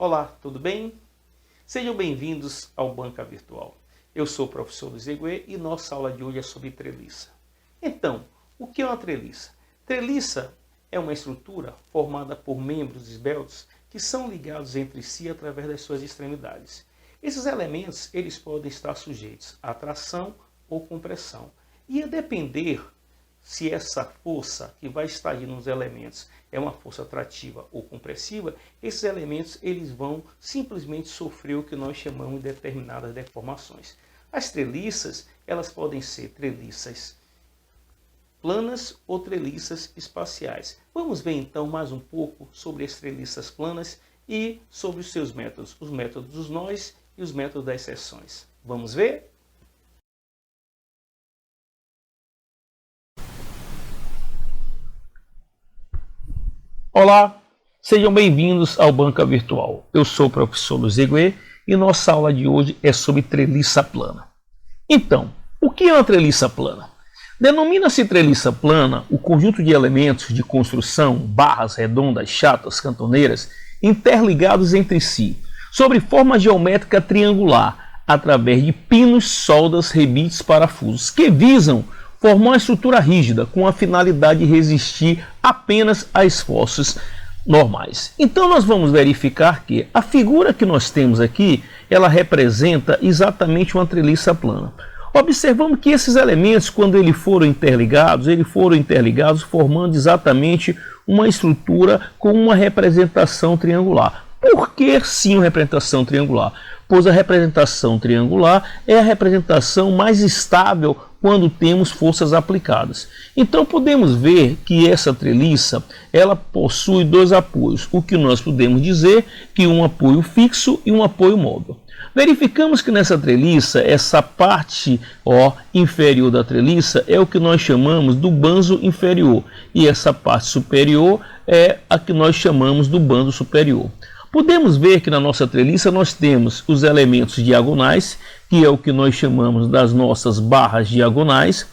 Olá, tudo bem? Sejam bem-vindos ao Banca Virtual. Eu sou o professor Luiz Eguê e nossa aula de hoje é sobre treliça. Então, o que é uma treliça? Treliça é uma estrutura formada por membros esbeltos que são ligados entre si através das suas extremidades. Esses elementos eles podem estar sujeitos a tração ou compressão. E a depender se essa força que vai estar aí nos elementos é uma força trativa ou compressiva, esses elementos eles vão simplesmente sofrer o que nós chamamos de determinadas deformações. As treliças, elas podem ser treliças planas ou treliças espaciais. Vamos ver então mais um pouco sobre as treliças planas e sobre os seus métodos, os métodos dos nós e os métodos das seções. Vamos ver? Olá, sejam bem-vindos ao Banca Virtual. Eu sou o professor Luiz Eguê e nossa aula de hoje é sobre treliça plana. Então, o que é uma treliça plana? Denomina-se treliça plana o conjunto de elementos de construção, barras redondas, chatas, cantoneiras, interligados entre si, sobre forma geométrica triangular, através de pinos, soldas, rebites, parafusos, que visam formar uma estrutura rígida com a finalidade de resistir apenas a esforços normais. Então nós vamos verificar que a figura que nós temos aqui, ela representa exatamente uma treliça plana. Observamos que esses elementos, quando eles foram interligados formando exatamente uma estrutura com uma representação triangular. Por que sim uma representação triangular? Pois a representação triangular é a representação mais estável quando temos forças aplicadas. Então podemos ver que essa treliça ela possui dois apoios, o que nós podemos dizer que um apoio fixo e um apoio móvel. Verificamos que nessa treliça, essa parte inferior da treliça é o que nós chamamos do banzo inferior e essa parte superior é a que nós chamamos do banzo superior. Podemos ver que na nossa treliça nós temos os elementos diagonais, que é o que nós chamamos das nossas barras diagonais.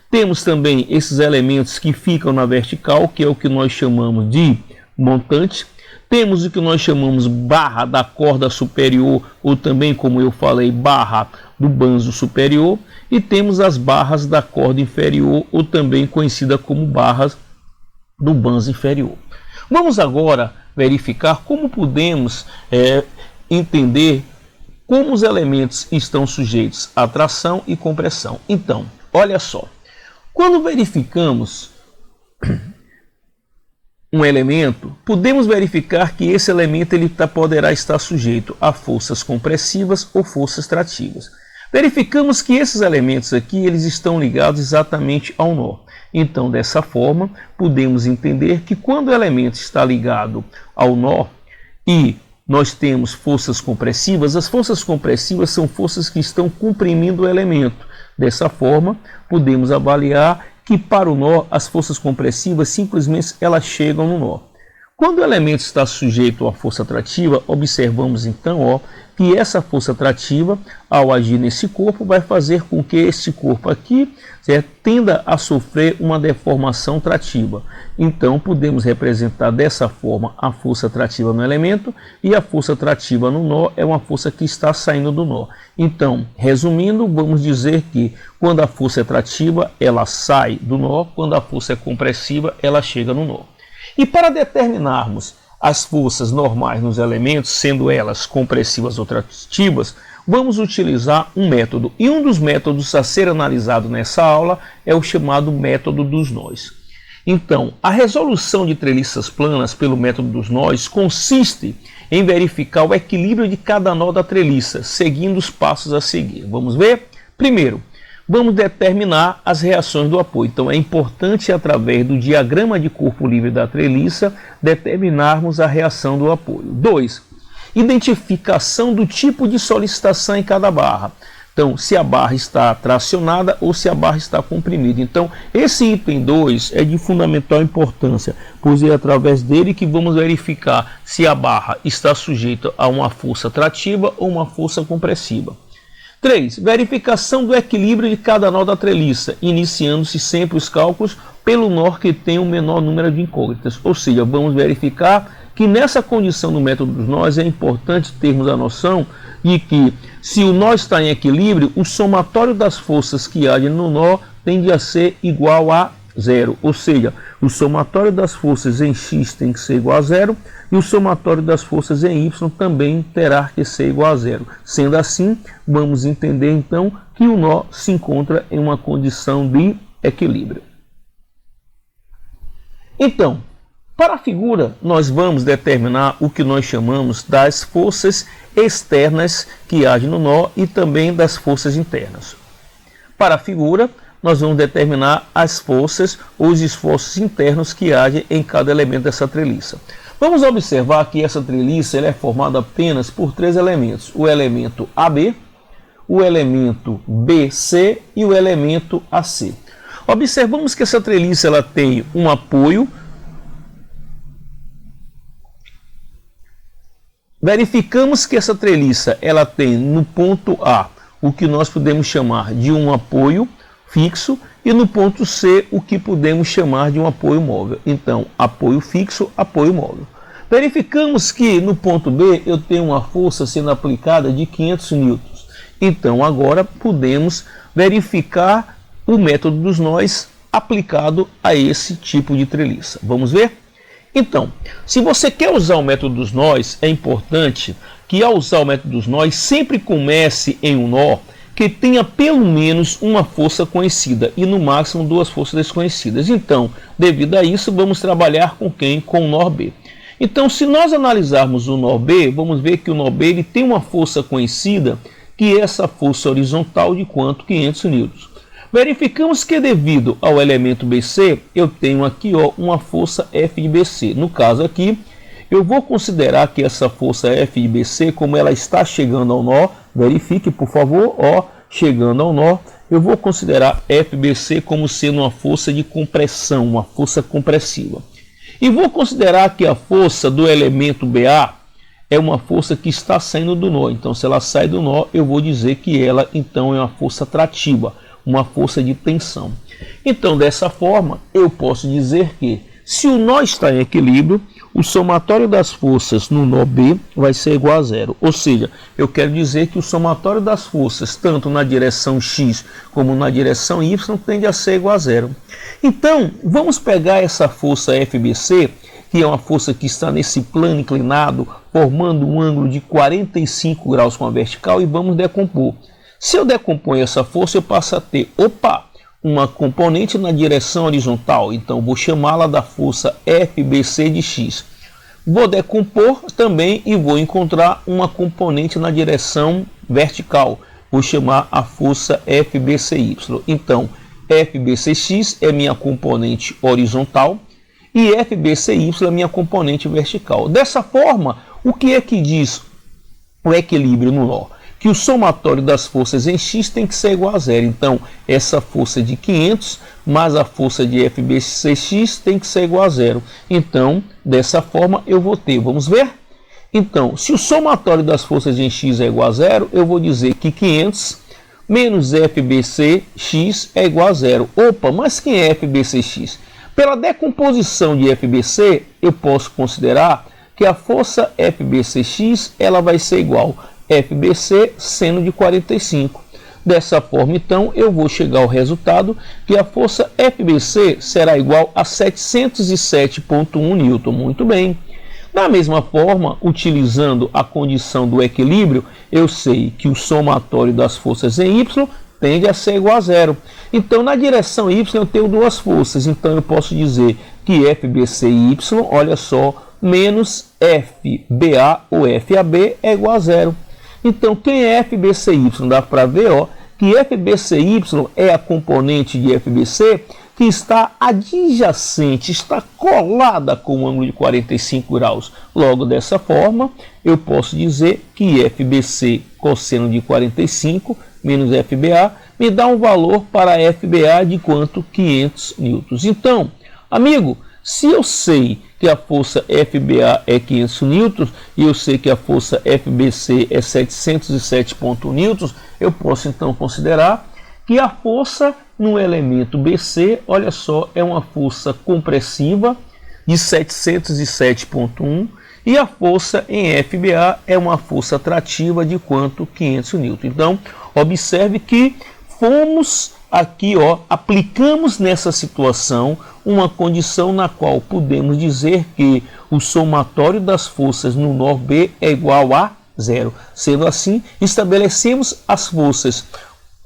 Temos também esses elementos que ficam na vertical, que é o que nós chamamos de montante. Temos o que nós chamamos barra da corda superior, ou também, como eu falei, barra do banzo superior. E temos as barras da corda inferior, ou também conhecida como barras do banzo inferior. Vamos agora verificar como podemos entender como os elementos estão sujeitos a tração e compressão. Então, olha só, quando verificamos um elemento, podemos verificar que esse elemento poderá estar sujeito a forças compressivas ou forças trativas. Verificamos que esses elementos aqui eles estão ligados exatamente ao nó. Então, dessa forma, podemos entender que quando o elemento está ligado ao nó e nós temos forças compressivas, as forças compressivas são forças que estão comprimindo o elemento. Dessa forma, podemos avaliar que para o nó, as forças compressivas simplesmente elas chegam no nó. Quando o elemento está sujeito à força trativa, observamos então que essa força trativa, ao agir nesse corpo, vai fazer com que esse corpo aqui tenda a sofrer uma deformação trativa. Então, podemos representar dessa forma a força trativa no elemento e a força trativa no nó é uma força que está saindo do nó. Então, resumindo, vamos dizer que quando a força é trativa, ela sai do nó, quando a força é compressiva, ela chega no nó. E para determinarmos as forças normais nos elementos, sendo elas compressivas ou trativas, vamos utilizar um método. E um dos métodos a ser analisado nessa aula é o chamado método dos nós. Então, a resolução de treliças planas pelo método dos nós consiste em verificar o equilíbrio de cada nó da treliça, seguindo os passos a seguir. Vamos ver? Primeiro, vamos determinar as reações do apoio. Então é importante, através do diagrama de corpo livre da treliça, determinarmos a reação do apoio. 2. Identificação do tipo de solicitação em cada barra. Então, se a barra está tracionada ou se a barra está comprimida. Então, esse item 2 é de fundamental importância, pois é através dele que vamos verificar se a barra está sujeita a uma força trativa ou uma força compressiva. 3. Verificação do equilíbrio de cada nó da treliça, iniciando-se sempre os cálculos pelo nó que tem o menor número de incógnitas. Ou seja, vamos verificar que nessa condição do método dos nós é importante termos a noção de que se o nó está em equilíbrio, o somatório das forças que agem no nó tende a ser igual a zero, ou seja, o somatório das forças em X tem que ser igual a zero e o somatório das forças em Y também terá que ser igual a zero. Sendo assim, vamos entender então que o nó se encontra em uma condição de equilíbrio. Então, para a figura, nós vamos determinar o que nós chamamos das forças externas que agem no nó e também das forças internas. Para a figura, nós vamos determinar as forças ou os esforços internos que agem em cada elemento dessa treliça. Vamos observar que essa treliça é formada apenas por três elementos: o elemento AB, o elemento BC e o elemento AC. Observamos que essa treliça ela tem um apoio. Verificamos que essa treliça ela tem no ponto A o que nós podemos chamar de um apoio fixo e no ponto C o que podemos chamar de um apoio móvel. Então, apoio fixo, apoio móvel. Verificamos que no ponto B eu tenho uma força sendo aplicada de 500 newtons. Então, agora podemos verificar o método dos nós aplicado a esse tipo de treliça. Vamos ver? Então, se você quer usar o método dos nós, é importante que ao usar o método dos nós sempre comece em um nó que tenha pelo menos uma força conhecida e no máximo duas forças desconhecidas. Então, devido a isso, vamos trabalhar com quem? Com o nó B. Então, se nós analisarmos o nó B, vamos ver que o nó B ele tem uma força conhecida, que é essa força horizontal de quanto? 500 newtons. Verificamos que devido ao elemento BC, eu tenho aqui uma força F de BC. No caso aqui, eu vou considerar que essa força F de BC, como ela está chegando ao nó, verifique por favor, chegando ao nó, eu vou considerar FBC como sendo uma força de compressão, uma força compressiva. E vou considerar que a força do elemento BA é uma força que está saindo do nó. Então, se ela sai do nó, eu vou dizer que ela então é uma força trativa, uma força de tensão. Então, dessa forma, eu posso dizer que se o nó está em equilíbrio, o somatório das forças no nó B vai ser igual a zero. Ou seja, eu quero dizer que o somatório das forças, tanto na direção X como na direção Y, tende a ser igual a zero. Então, vamos pegar essa força FBC, que é uma força que está nesse plano inclinado, formando um ângulo de 45 graus com a vertical, e vamos decompor. Se eu decompor essa força, eu passo a ter, uma componente na direção horizontal, então vou chamá-la da força FBC de X. Vou decompor também e vou encontrar uma componente na direção vertical, vou chamar a força FBCY. Então, FBCX é minha componente horizontal e FBCY é minha componente vertical. Dessa forma, o que é que diz o equilíbrio no nó? Que o somatório das forças em X tem que ser igual a zero. Então, essa força de 500 mais a força de FBCX tem que ser igual a zero. Então, dessa forma, eu vou ter, vamos ver? Então, se o somatório das forças em X é igual a zero, eu vou dizer que 500 menos FBCX é igual a zero. Mas quem é FBCX? Pela decomposição de FBC, eu posso considerar que a força FBCX ela vai ser igual FBC seno de 45. Dessa forma, então, eu vou chegar ao resultado que a força FBC será igual a 707,1 Newton. Muito bem. Da mesma forma, utilizando a condição do equilíbrio, eu sei que o somatório das forças em Y tende a ser igual a zero. Então, na direção Y eu tenho duas forças. Então, eu posso dizer que FBCY, olha só, menos FBA ou FAB é igual a zero. Então, quem é FBCY? Dá para ver que FBCY é a componente de FBC que está adjacente, está colada com um ângulo de 45 graus. Logo, dessa forma, eu posso dizer que FBC cosseno de 45 menos FBA me dá um valor para FBA de quanto? 500 newtons. Então, amigo, se eu sei que a força FBA é 500 newtons e eu sei que a força FBC é 707,1 newtons, eu posso então considerar que a força no elemento BC, olha só, é uma força compressiva de 707,1 E a força em FBA é uma força atrativa de quanto? 500 N. Então, observe que fomos aqui, aplicamos nessa situação uma condição na qual podemos dizer que o somatório das forças no nó B é igual a 0. Sendo assim, estabelecemos as forças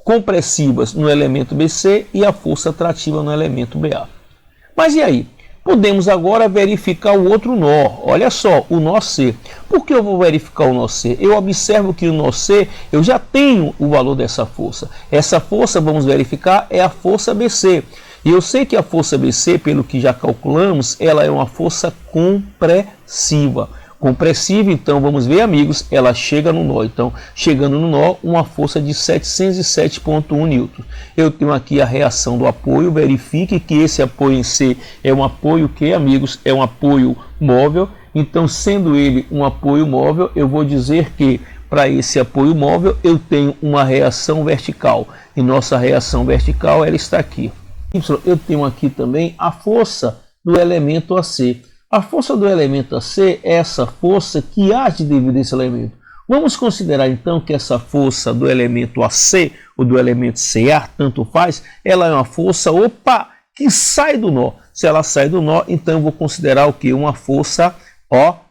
compressivas no elemento BC e a força atrativa no elemento BA. Mas e aí? Podemos agora verificar o outro nó. Olha só, o nó C. Por que eu vou verificar o nó C? Eu observo que o nó C, eu já tenho o valor dessa força. Essa força, vamos verificar, é a força BC. E eu sei que a força BC, pelo que já calculamos, ela é uma força compressiva. Compressiva, então, vamos ver, amigos, ela chega no nó. Então, chegando no nó, uma força de 707,1 N. Eu tenho aqui a reação do apoio. Verifique que esse apoio em C é um apoio que, amigos, é um apoio móvel. Então, sendo ele um apoio móvel, eu vou dizer que para esse apoio móvel eu tenho uma reação vertical. E nossa reação vertical, ela está aqui. Eu tenho aqui também a força do elemento AC. A força do elemento AC é essa força que age devido a esse elemento. Vamos considerar então que essa força do elemento AC ou do elemento CA, tanto faz, ela é uma força, que sai do nó. Se ela sai do nó, então eu vou considerar o que? Uma força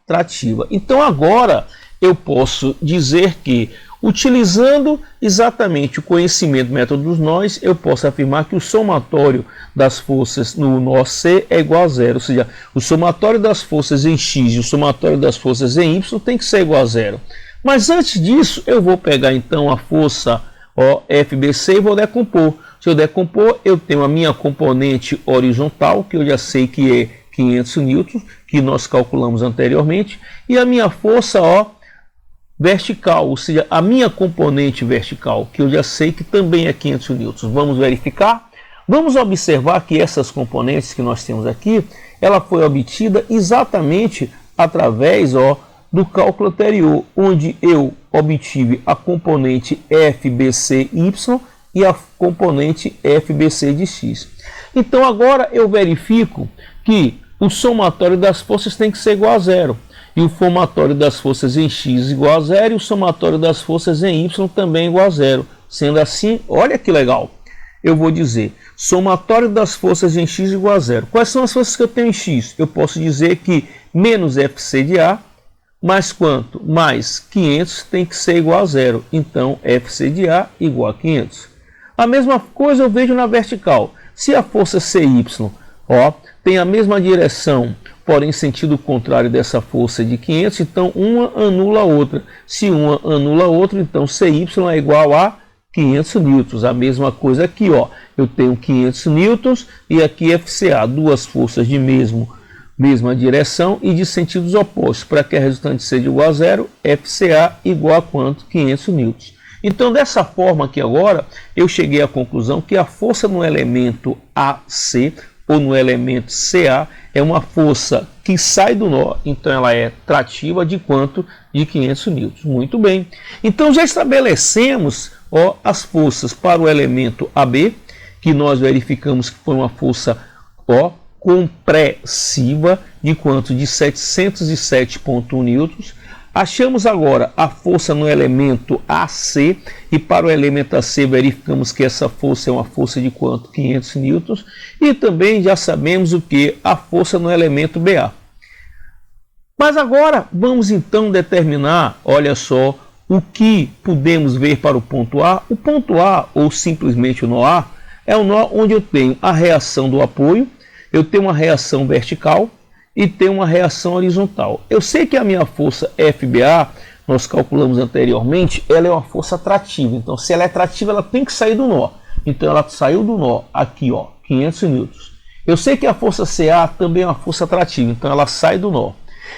trativa. Então agora eu posso dizer que, utilizando exatamente o conhecimento do método dos nós, eu posso afirmar que o somatório das forças no nó C é igual a 0. Ou seja, o somatório das forças em X e o somatório das forças em Y tem que ser igual a 0. Mas antes disso, eu vou pegar então a força FBC e vou decompor. Se eu decompor, eu tenho a minha componente horizontal, que eu já sei que é 500 N, que nós calculamos anteriormente, e a minha força vertical, ou seja, a minha componente vertical, que eu já sei que também é 500 N. Vamos verificar? Vamos observar que essas componentes que nós temos aqui, ela foi obtida exatamente através do cálculo anterior, onde eu obtive a componente FBCY e a componente FBC de X. Então agora eu verifico que o somatório das forças tem que ser igual a 0. E o somatório das forças em X igual a 0 e o somatório das forças em Y também igual a 0. Sendo assim, olha que legal. Eu vou dizer, somatório das forças em X igual a 0. Quais são as forças que eu tenho em X? Eu posso dizer que menos FC de A, mais quanto? Mais 500 tem que ser igual a 0. Então, FC de A igual a 500. A mesma coisa eu vejo na vertical. Se a força CY tem a mesma direção, porém sentido contrário dessa força de 500, então uma anula a outra. Se uma anula a outra, então CY é igual a 500 newtons. A mesma coisa aqui, eu tenho 500 newtons e aqui FCA, duas forças de mesma direção e de sentidos opostos. Para que a resultante seja igual a 0, FCA igual a quanto? 500 newtons. Então, dessa forma aqui agora, eu cheguei à conclusão que a força no elemento AC ou no elemento CA é uma força que sai do nó, então ela é trativa de quanto? De 500 newtons. Muito bem. Então já estabelecemos as forças para o elemento AB, que nós verificamos que foi uma força compressiva de quanto? De 707,1 newtons. Achamos agora a força no elemento AC e para o elemento AC verificamos que essa força é uma força de quanto? 500 newtons. E também já sabemos o que? A força no elemento BA. Mas agora vamos então determinar, olha só, o que podemos ver para o ponto A. O ponto A, ou simplesmente o nó A, é o nó onde eu tenho a reação do apoio, eu tenho uma reação vertical, e tem uma reação horizontal. Eu sei que a minha força FBA, nós calculamos anteriormente, ela é uma força atrativa. Então, se ela é atrativa, ela tem que sair do nó. Então, ela saiu do nó aqui, 500 newtons. Eu sei que a força CA também é uma força atrativa, então ela sai do nó.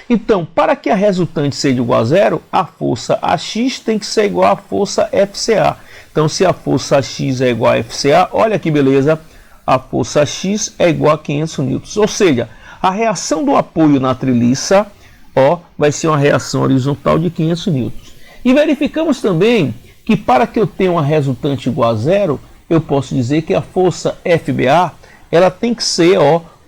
Então, para que a resultante seja igual a 0, a força AX tem que ser igual à força FCA. Então, se a força AX é igual a FCA, olha que beleza, a força AX é igual a 500 newtons. Ou seja, a reação do apoio na treliça vai ser uma reação horizontal de 500 newtons. E verificamos também que para que eu tenha uma resultante igual a 0, eu posso dizer que a força FBA ela tem que ser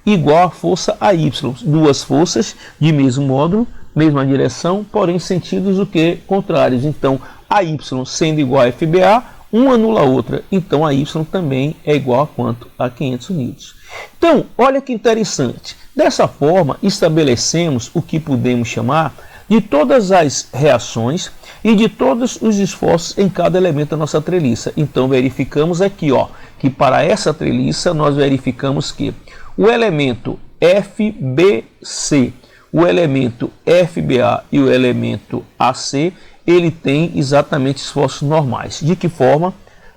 igual à força AY. Duas forças de mesmo módulo mesma direção, porém sentidos o que? Contrários. Então, a y sendo igual a FBA, uma anula a outra. Então, a y também é igual a quanto? A 500 newtons. Então, olha que interessante. Dessa forma, estabelecemos o que podemos chamar de todas as reações e de todos os esforços em cada elemento da nossa treliça. Então, verificamos aqui, ó, que para essa treliça nós verificamos que o elemento FBC, o elemento FBA e o elemento AC, ele tem exatamente esforços normais. De que forma?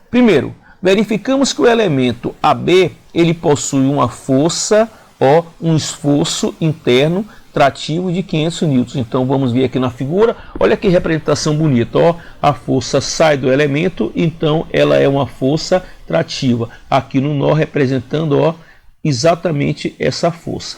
Primeiro, verificamos que o elemento AB, ele possui uma força, ó, um esforço interno trativo de 500 newtons. Então vamos ver aqui na figura, olha que representação bonita, ó, a força sai do elemento, então ela é uma força trativa. Aqui no nó representando, ó, exatamente essa força.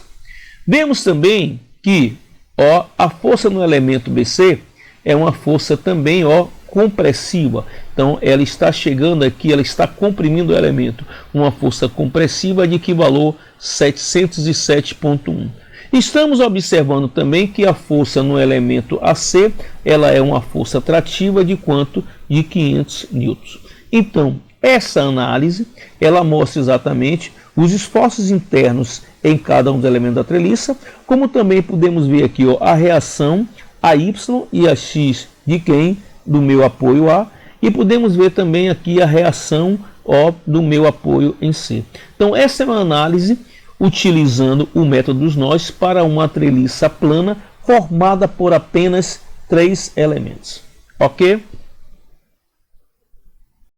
Vemos também que, ó, a força no elemento BC é uma força também, ó, compressiva. Então ela está chegando aqui, ela está comprimindo o elemento. Uma força compressiva de que valor? 707,1. Estamos observando também que a força no elemento AC, ela é uma força trativa de quanto? De 500 newtons. Então, essa análise, ela mostra exatamente os esforços internos em cada um dos elementos da treliça, como também podemos ver aqui, ó, a reação a Y e a X de quem? Do meu apoio A, e podemos ver também aqui a reação, ó, do meu apoio em C. Então, essa é uma análise utilizando o método dos nós para uma treliça plana formada por apenas 3 elementos. Ok?